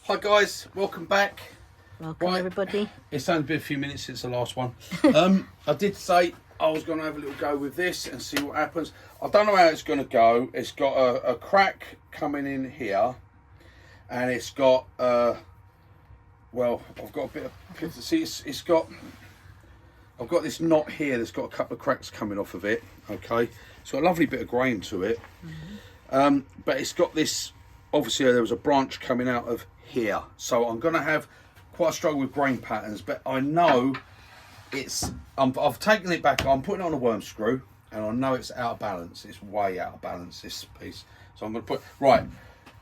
Hi guys, welcome back. Welcome everybody. It's only been a few minutes since the last one. I did say I was going to have a little go with this and see what happens. I don't know how it's going to go. It's got a crack coming in here, and it's got well, I've got a bit of see. I've got this knot here that's got a couple of cracks coming off of it. Okay, it's got a lovely bit of grain to it, but it's got this. Obviously, there was a branch coming out of here, so I'm going to have quite a struggle with grain patterns. But I know it's. I've taken it back. I'm putting it on a worm screw, and I know it's out of balance. It's way out of balance, this piece. So I'm going to put right.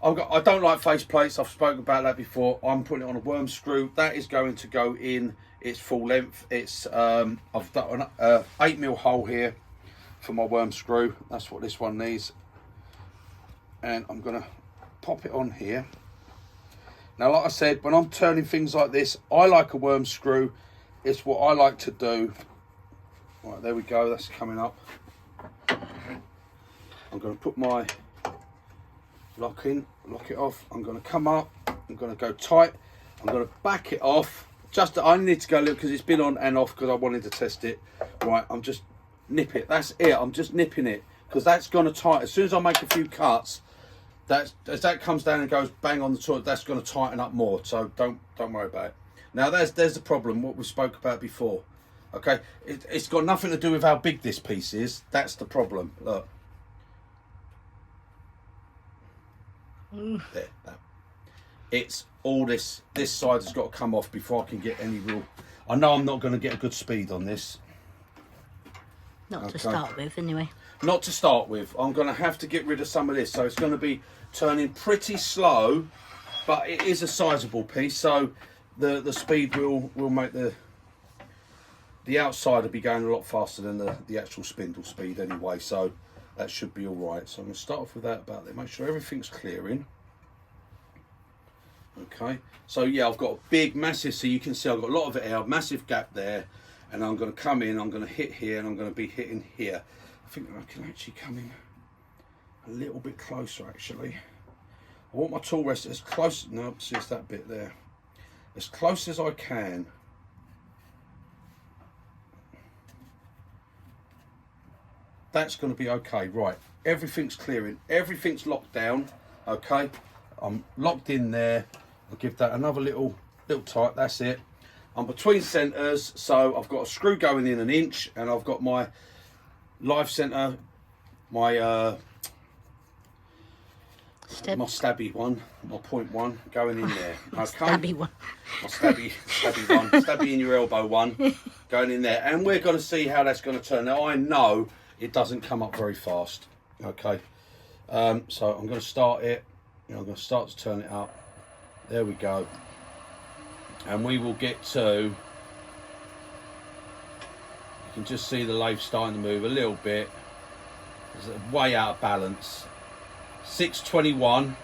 I don't like face plates. I've spoken about that before. I'm putting it on a worm screw. That is going to go in its full length. It's I've done an 8mm hole here for my worm screw. That's what this one needs, and I'm going to pop it on here. Now, like I said, when I'm turning things like this, I like a worm screw. It's what I like to do. Right, there we go. That's coming up. I'm going to put my lock in, lock it off. I'm going to come up. I'm going to go tight. I'm going to back it off. Just I need to go a little because it's been on and off because I wanted to test it. Right, I'm just nip it. That's it. I'm just nipping it because that's going to tighten. As soon as I make a few cuts, as that comes down and goes bang on the toilet, that's going to tighten up more. So don't worry about it. Now there's the problem. What we spoke about before. Okay, it's got nothing to do with how big this piece is. That's the problem. Look. There. That. It's all this side has got to come off before I can get any real. I know I'm not going to get a good speed on this. Not to start with, anyway. Not to start with. I'm going to have to get rid of some of this, so it's going to be turning pretty slow, but it is a sizable piece, so the speed will make the outside will be going a lot faster than the actual spindle speed anyway, so that should be all right. So I'm going to start off with that about there. Make sure everything's clearing. Okay, so yeah, I've got a big, massive, so you can see I've got a lot of it here, massive gap there, and I'm going to come in, I'm going to hit here, and I'm going to be hitting here. I think I can actually come in a little bit closer actually. I want my tool rest as close, no, see it's that bit there. As close as I can. That's going to be okay, right. Everything's clearing, everything's locked down, okay. I'm locked in there. I'll give that another little tight, that's it. I'm between centres, so I've got a screw going in 1 inch, and I've got my live centre, my stabby one, my point one going in there. Okay. Stabby one. My stabby one, stabby in your elbow one, going in there, and we're going to see how that's going to turn. Now I know it doesn't come up very fast. Okay, so I'm going to start it. I'm going to start to turn it up. There we go, and we will get to. You can just see the lathe starting to move a little bit. It's way out of balance. 621.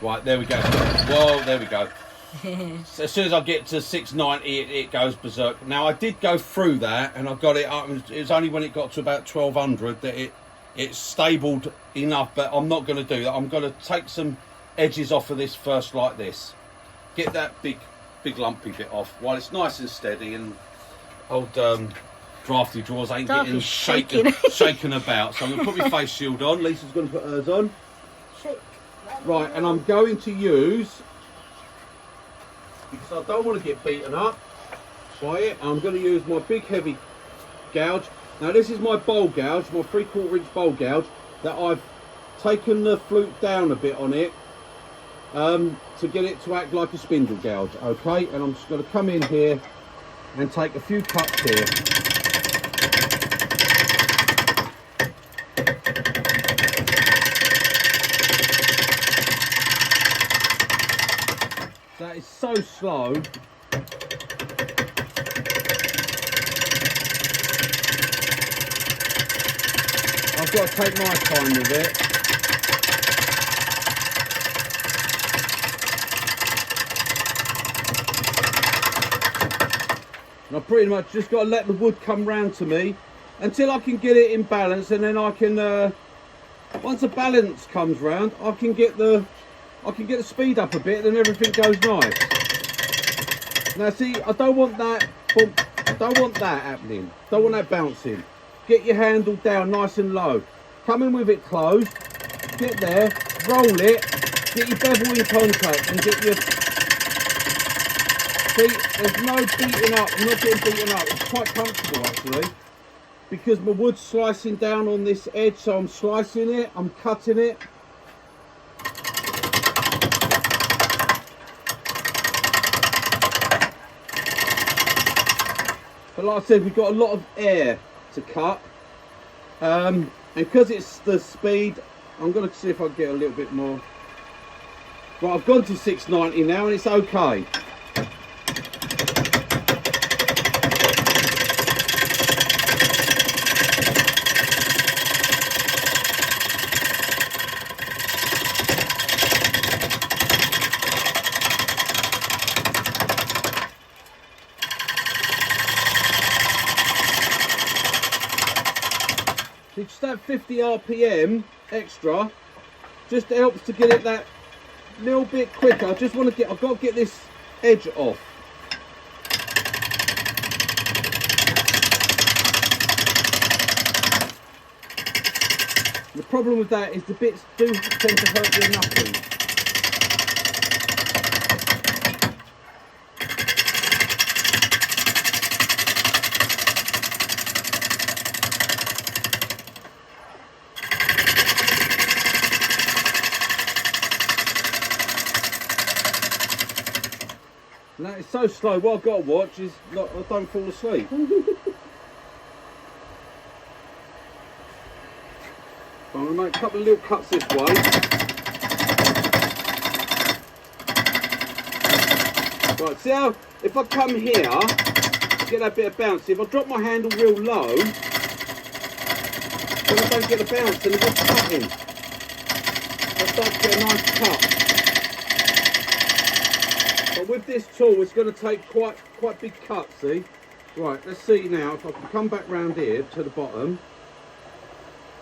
Right, there we go. Whoa, there we go. So as soon as I get to 690, it goes berserk. Now I did go through that, and I got it up. It was only when it got to about 1200 that it stabled enough. But I'm not going to do that. I'm going to take some edges off of this first, like this. Get that big lumpy bit off while it's nice and steady, and old drafty drawers ain't getting shaken about. So I'm going to put my face shield on. Lisa's going to put hers on. Right, and I'm going to use, because I don't want to get beaten up by it, I'm going to use my big heavy gouge. Now this is my bowl gouge, my 3/4 inch bowl gouge, that I've taken the flute down a bit on it to get it to act like a spindle gouge. Okay, and I'm just going to come in here and take a few cuts here. That is so slow. I've got to take my time with it. And I've pretty much just got to let the wood come round to me until I can get it in balance, and then I can, once the balance comes round, I can get the I can get the speed up a bit and everything goes nice. Now see, I don't want that, I don't want that happening. Don't want that bouncing. Get your handle down nice and low. Come in with it closed, get there, roll it, get your bevel in contact and get your... See, there's no beating up, I'm not getting beaten up, it's quite comfortable actually. Because my wood's slicing down on this edge, so I'm slicing it, I'm cutting it. But like I said, we've got a lot of air to cut. And because it's the speed, I'm going to see if I can get a little bit more. Right, I've gone to 690 now and it's okay. Just that 50 RPM extra just helps to get it that little bit quicker. I just want to get, I've got to get this edge off. The problem with that is the bits do tend to hurt your knuckles. And that is so slow. What I've got to watch is not, I don't fall asleep. I'm going to make a couple of little cuts this way. Right, see how, if I come here, get that bit of bounce. If I drop my handle real low, then I don't get a bounce and it's cutting. I start to get a nice cut. But with this tool, it's going to take quite big cuts, see? Right, let's see now if I can come back round here to the bottom.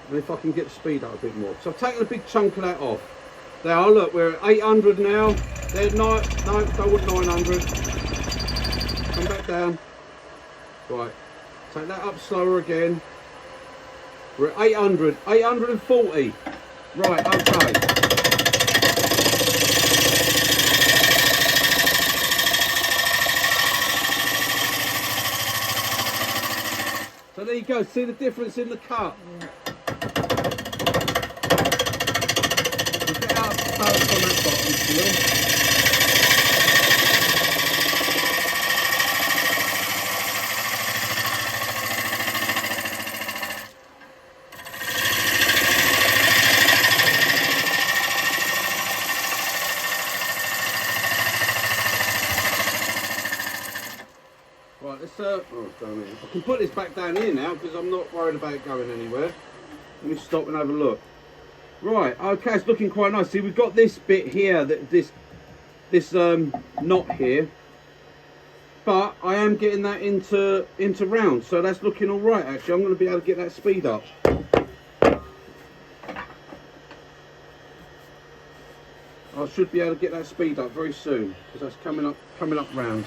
And if I can get the speed up a bit more. So I've taken a big chunk of that off. Now look, we're at 800 now. There's no, don't want 900. Come back down. Right, take that up slower again. We're at 800, 840. Right, okay. So there you go, see the difference in the cut? Yeah. We'll get out the balance on that bottom still. Right, let's I can put this back down here now because I'm not worried about it going anywhere. Let me stop and have a look. Right, okay, it's looking quite nice. See, we've got this bit here, this knot here, but I am getting that into round, so that's looking all right. Actually, I'm going to be able to get that speed up. I should be able to get that speed up very soon because that's coming up round.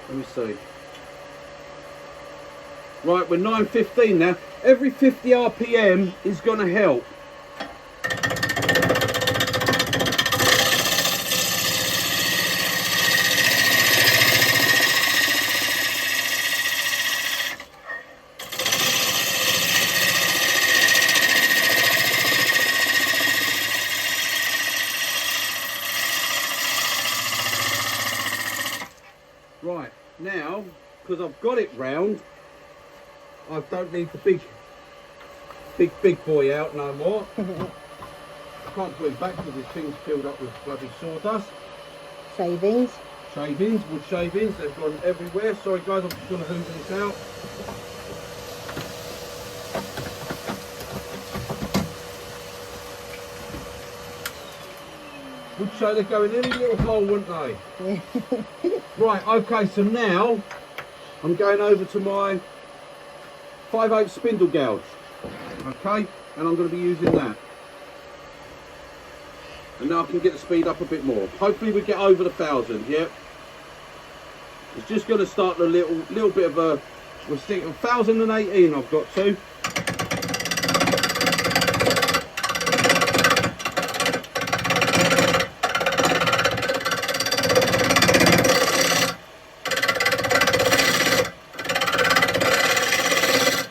Let me see. Right, we're 9:15 now. Every 50 RPM is going to help. Right, now, because I've got it round, I don't need the big boy out no more. I can't put it back because this thing's filled up with bloody sawdust. Shavings. Shavings, wood shavings, they've gone everywhere. Sorry guys, I'm just going to hoover this out. Would show they're going in any little hole, wouldn't they? Right, okay, so now I'm going over to my 5/8 spindle gouge. Okay, and I'm going to be using that. And now I can get the speed up a bit more. Hopefully we get over the 1,000, yeah? It's just going to start a little bit of a... We're sticking 1,018 I've got to.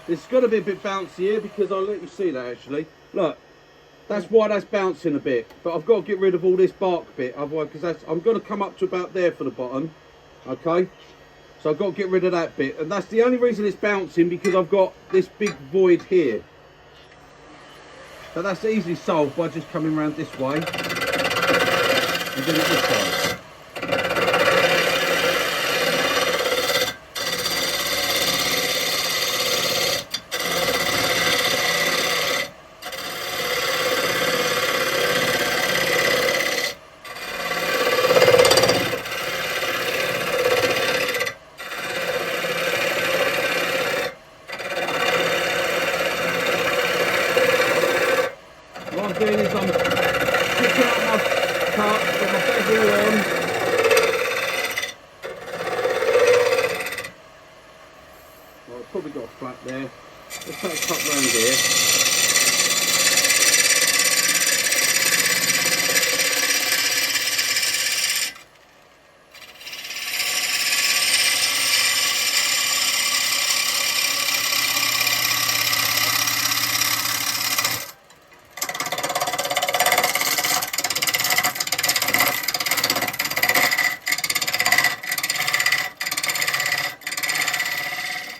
It's got to be a bit bouncy here because I'll let you see that actually. Look, that's why that's bouncing a bit. But I've got to get rid of all this bark bit, otherwise, because I'm going to come up to about there for the bottom. Okay, so I've got to get rid of that bit, and that's the only reason it's bouncing, because I've got this big void here. But that's easily solved by just coming around this way and doing it this side. What I'm doing is I'm picking up my cut with my bezel on. Well, I've probably got a flat there. Let's take a cut round here.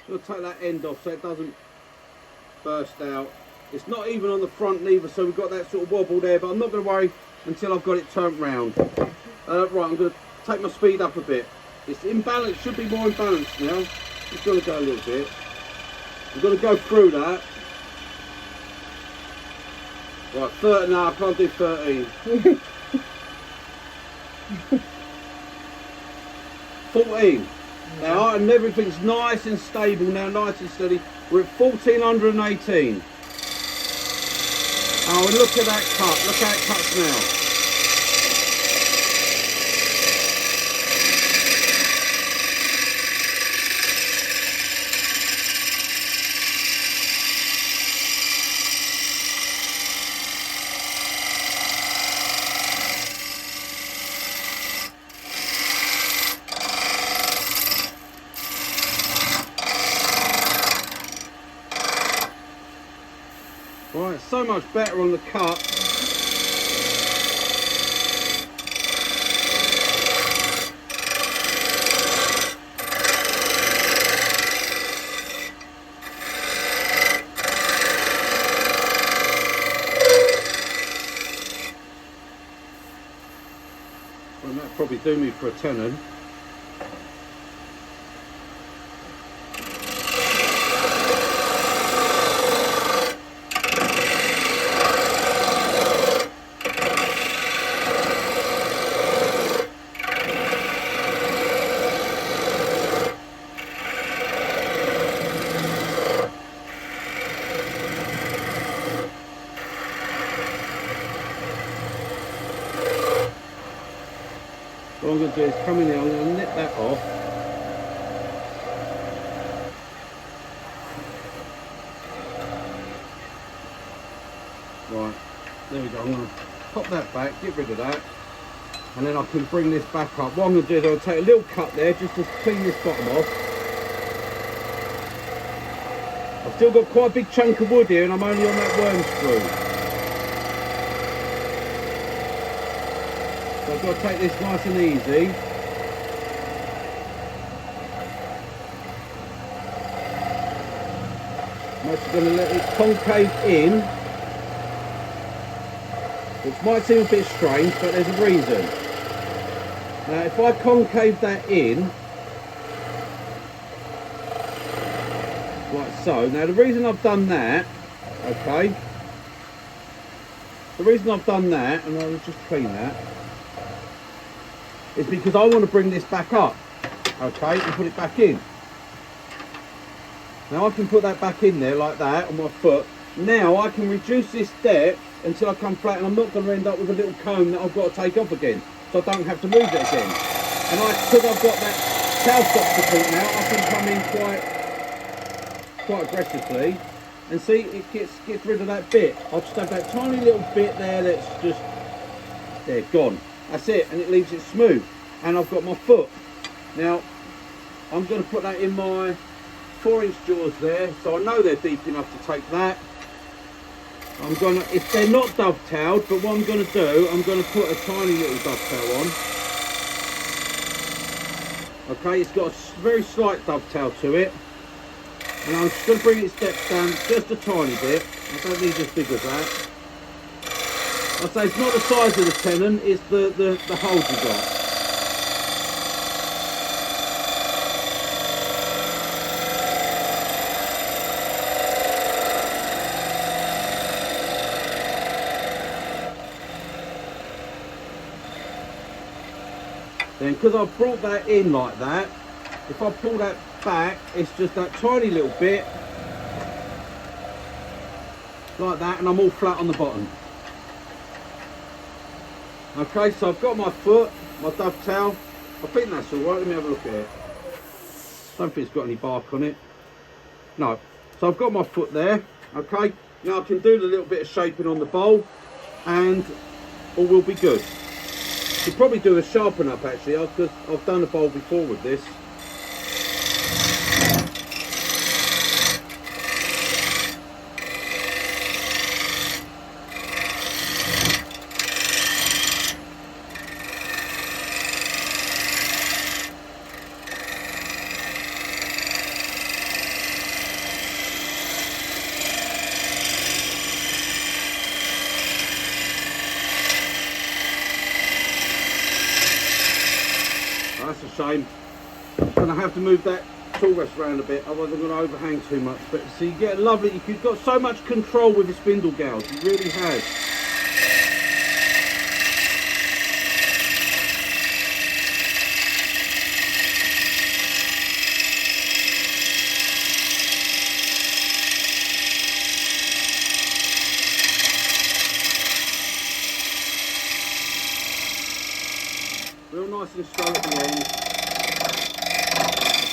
So I'll take that end off so it doesn't burst out. It's not even on the front neither, so we've got that sort of wobble there, but I'm not going to worry until I've got it turned round. Right, I'm going to take my speed up a bit. It's in balance, should be more in balance now. Just going to go a little bit. I'm going to go through that. Right, 30, no, I can't do 13. 14. Now, and everything's nice and stable now, nice and steady. We're at 1,418. Oh, and look at that cut. Look how it cuts now. Right, so much better on the cut. Well, that'll probably do me for a tenon. What I'm going to do is come in there, I'm going to nip that off. Right, there we go. I'm going to pop that back, get rid of that, and then I can bring this back up. What I'm going to do is I'll take a little cut there just to clean this bottom off. I've still got quite a big chunk of wood here and I'm only on that worm screw. So I've got to take this nice and easy. I'm actually going to let it concave in, which might seem a bit strange, but there's a reason. Now if I concave that in, like so, now the reason I've done that, okay, the reason I've done that, and I'll just clean that, is because I want to bring this back up, okay, and put it back in. Now I can put that back in there like that on my foot. Now I can reduce this depth until I come flat, and I'm not going to end up with a little comb that I've got to take off again, so I don't have to move it again. And because I've got that tail stop support now, I can come in quite aggressively, and see, it gets rid of that bit. I'll just have that tiny little bit there that's just there, gone. That's it, and it leaves it smooth. And I've got my foot. Now, I'm going to put that in my 4-inch jaws there, so I know they're deep enough to take that. I'm going to, if they're not dovetailed, but what I'm going to do, I'm going to put a tiny little dovetail on. Okay, it's got a very slight dovetail to it. And I'm just going to bring its depth down just a tiny bit. I don't need as big as that. I say it's not the size of the tenon, it's the hold you got. Then, because I've brought that in like that, if I pull that back, it's just that tiny little bit, like that, and I'm all flat on the bottom. Okay, so I've got my foot, my dovetail. I think that's all right. Let me have a look at it. Don't think it's got any bark on it. No. So I've got my foot there. Okay. Now I can do the little bit of shaping on the bowl, and all will be good. Could probably do a sharpen up actually, because I've done a bowl before with this. That's a shame. I'm going to have to move that tool rest around a bit, otherwise I'm going to overhang too much. But see, you get a lovely, you've got so much control with the spindle gouge, you really have. Real nice and straight at the end.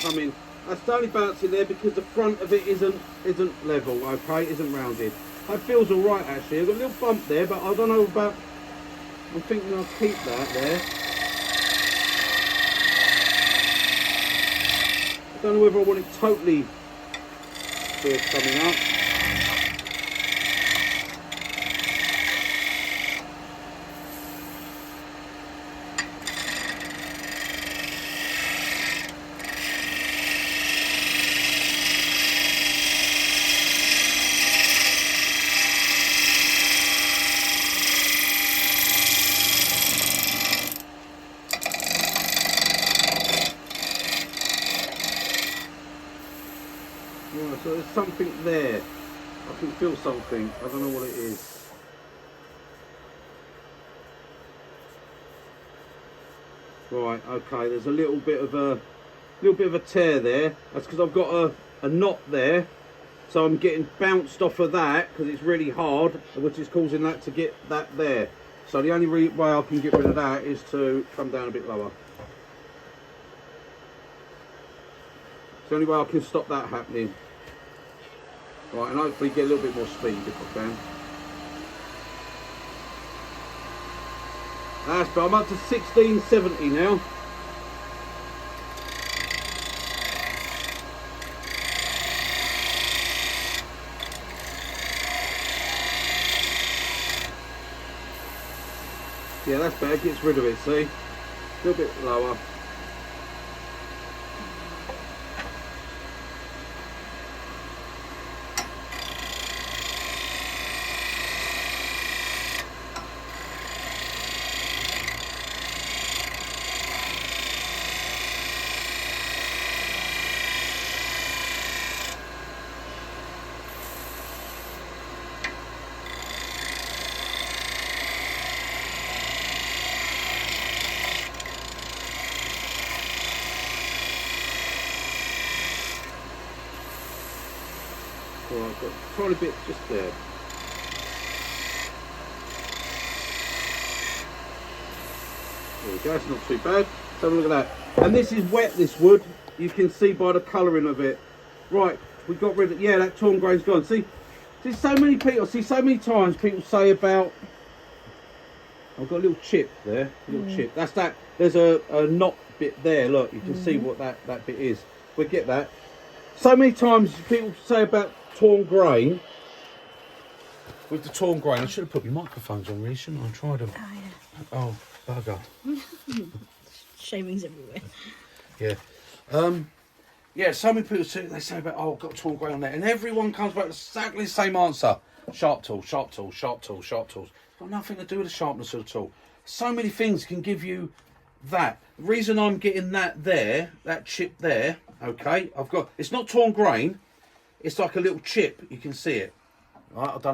Come in. That's only bouncing there because the front of it isn't level, okay, isn't rounded. That feels alright actually. I've got a little bump there, but I don't know about, I'm thinking I'll keep that there. I don't know whether I want it totally coming up. Right, so there's something there. I can feel something. I don't know what it is. Right, okay. There's a little bit of a tear there. That's because I've got a knot there, so I'm getting bounced off of that because it's really hard, which is causing that to get that there. So the only way I can get rid of that is to come down a bit lower. It's the only way I can stop that happening. Right, and hopefully get a little bit more speed if I can. But I'm up to 1670 now. Yeah, that's better, gets rid of it, see? A little bit lower. Right, I've got a tiny bit just there. There we go, it's not too bad. Let's have a look at that. And this is wet, this wood. You can see by the colouring of it. Right, we got rid of, yeah, that torn grain's gone. See so many people, so many times people say about, I've got a little chip there, chip. That's that, there's a knot bit there, look, you can see what that bit is. We get that. So many times people say about torn grain. With the torn grain, I should have put my microphones on really, shouldn't I? I tried them. Oh, Oh, bugger. shavings everywhere. Yeah. Yeah, so many people say, they say about, oh, I've got torn grain on there. And everyone comes back with exactly the same answer. Sharp tool, sharp tool, sharp tool, sharp tools. It's got nothing to do with the sharpness of the tool. So many things can give you that. The reason I'm getting that there, that chip there, okay, it's not torn grain. It's like a little chip. You can see it. Right, I've done